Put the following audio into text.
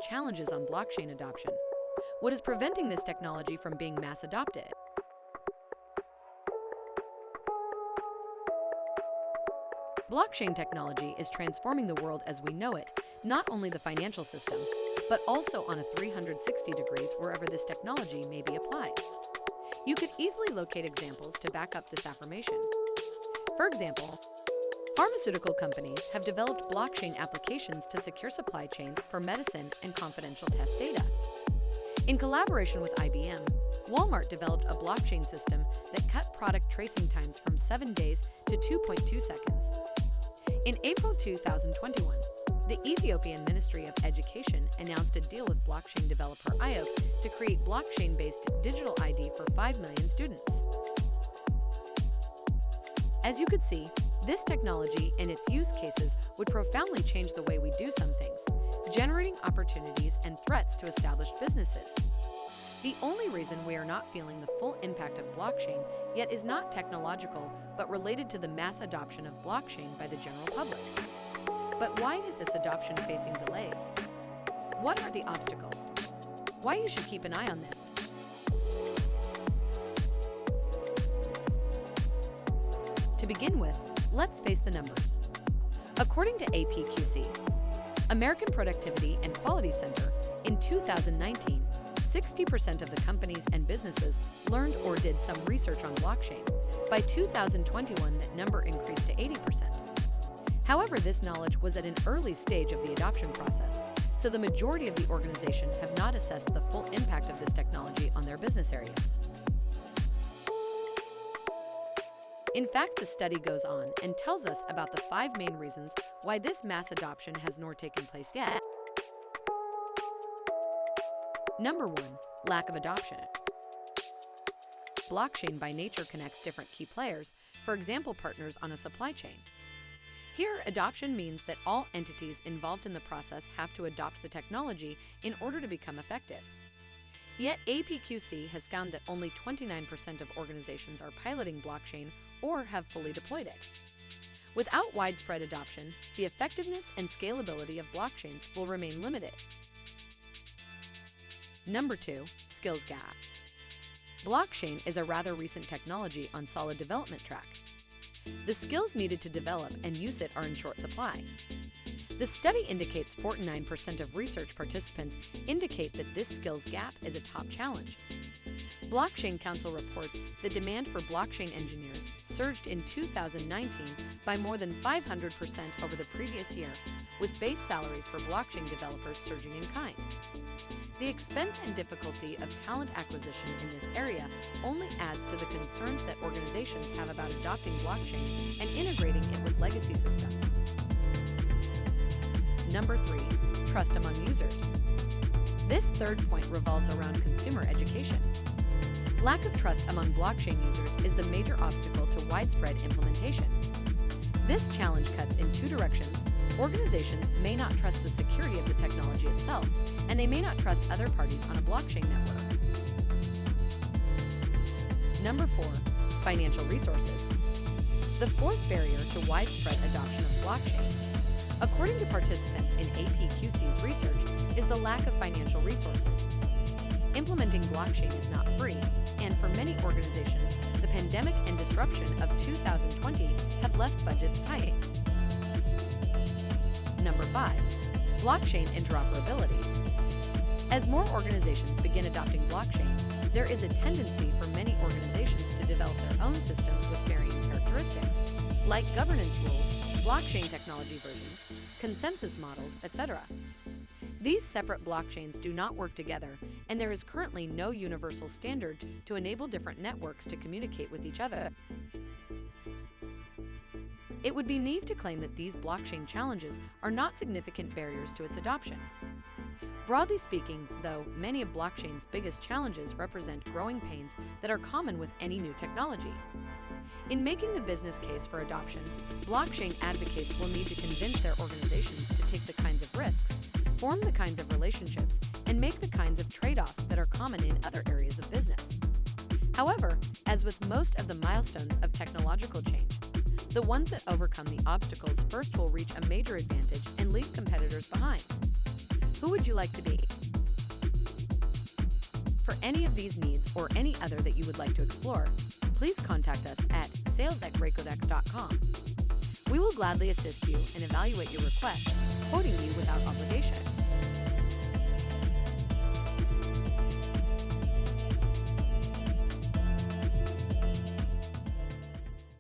challenges on blockchain adoption. What is preventing this technology from being mass adopted? Blockchain technology is transforming the world as we know it, not only the financial system, but also on a 360 degrees wherever this technology may be applied. You could easily locate examples to back up this affirmation. For example, pharmaceutical companies have developed blockchain applications to secure supply chains for medicine and confidential test data. In collaboration with IBM, Walmart developed a blockchain system that cut product tracing times from 7 days to 2.2 seconds. In April 2021, the Ethiopian Ministry of Education announced a deal with blockchain developer IOC to create blockchain-based digital ID for 5 million students. As you could see, this technology and its use cases would profoundly change the way we do some things, generating opportunities and threats to established businesses. The only reason we are not feeling the full impact of blockchain yet is not technological, but related to the mass adoption of blockchain by the general public. But why is this adoption facing delays? What are the obstacles? Why you should keep an eye on this? To begin with, let's face the numbers. According to APQC, American Productivity and Quality Center, in 2019, 60% of the companies and businesses learned or did some research on blockchain. By 2021, that number increased to 80%. However, this knowledge was at an early stage of the adoption process, so the majority of the organization have not assessed the full impact of this technology on their business areas. In fact, the study goes on and tells us about the 5 main reasons why this mass adoption has not taken place yet. Number 1, lack of adoption. Blockchain by nature connects different key players, for example, partners on a supply chain. Here, adoption means that all entities involved in the process have to adopt the technology in order to become effective. Yet, APQC has found that only 29% of organizations are piloting blockchain or have fully deployed it. Without widespread adoption, the effectiveness and scalability of blockchains will remain limited. Number 2, skills gap. Blockchain is a rather recent technology on solid development track. The skills needed to develop and use it are in short supply. The study indicates 49% of research participants indicate that this skills gap is a top challenge. Blockchain Council reports the demand for blockchain engineers surged in 2019 by more than 500% over the previous year, with base salaries for blockchain developers surging in kind. The expense and difficulty of talent acquisition in this area only adds to the concerns that organizations have about adopting blockchain and integrating it with legacy systems. Number 3, trust among users. This third point revolves around consumer education. Lack of trust among blockchain users is the major obstacle to widespread implementation. This challenge cuts in 2 directions. Organizations may not trust the security of the technology itself, and they may not trust other parties on a blockchain network. Number 4, financial resources. The 4th barrier to widespread adoption of blockchain, according to participants in APQC's research, is the lack of financial resources. Implementing blockchain is not free, and for many organizations, the pandemic and disruption of 2020 have left budgets tight. Number 5, blockchain interoperability. As more organizations begin adopting blockchain, there is a tendency for many organizations to develop their own systems with varying characteristics, like governance rules, blockchain technology versions, consensus models, etc. These separate blockchains do not work together, and there is currently no universal standard to enable different networks to communicate with each other. It would be naive to claim that these blockchain challenges are not significant barriers to its adoption. Broadly speaking, though, many of blockchain's biggest challenges represent growing pains that are common with any new technology. In making the business case for adoption, blockchain advocates will need to convince their organizations to take the kinds of risks, form the kinds of relationships, and make the kinds of trade-offs that are common in other areas of business. However, as with most of the milestones of technological change, the ones that overcome the obstacles first will reach a major advantage and leave competitors behind. Who would you like to be? For any of these needs or any other that you would like to explore, please contact us at sales@gracodex.com. We will gladly assist you and evaluate your request, quoting you without obligation.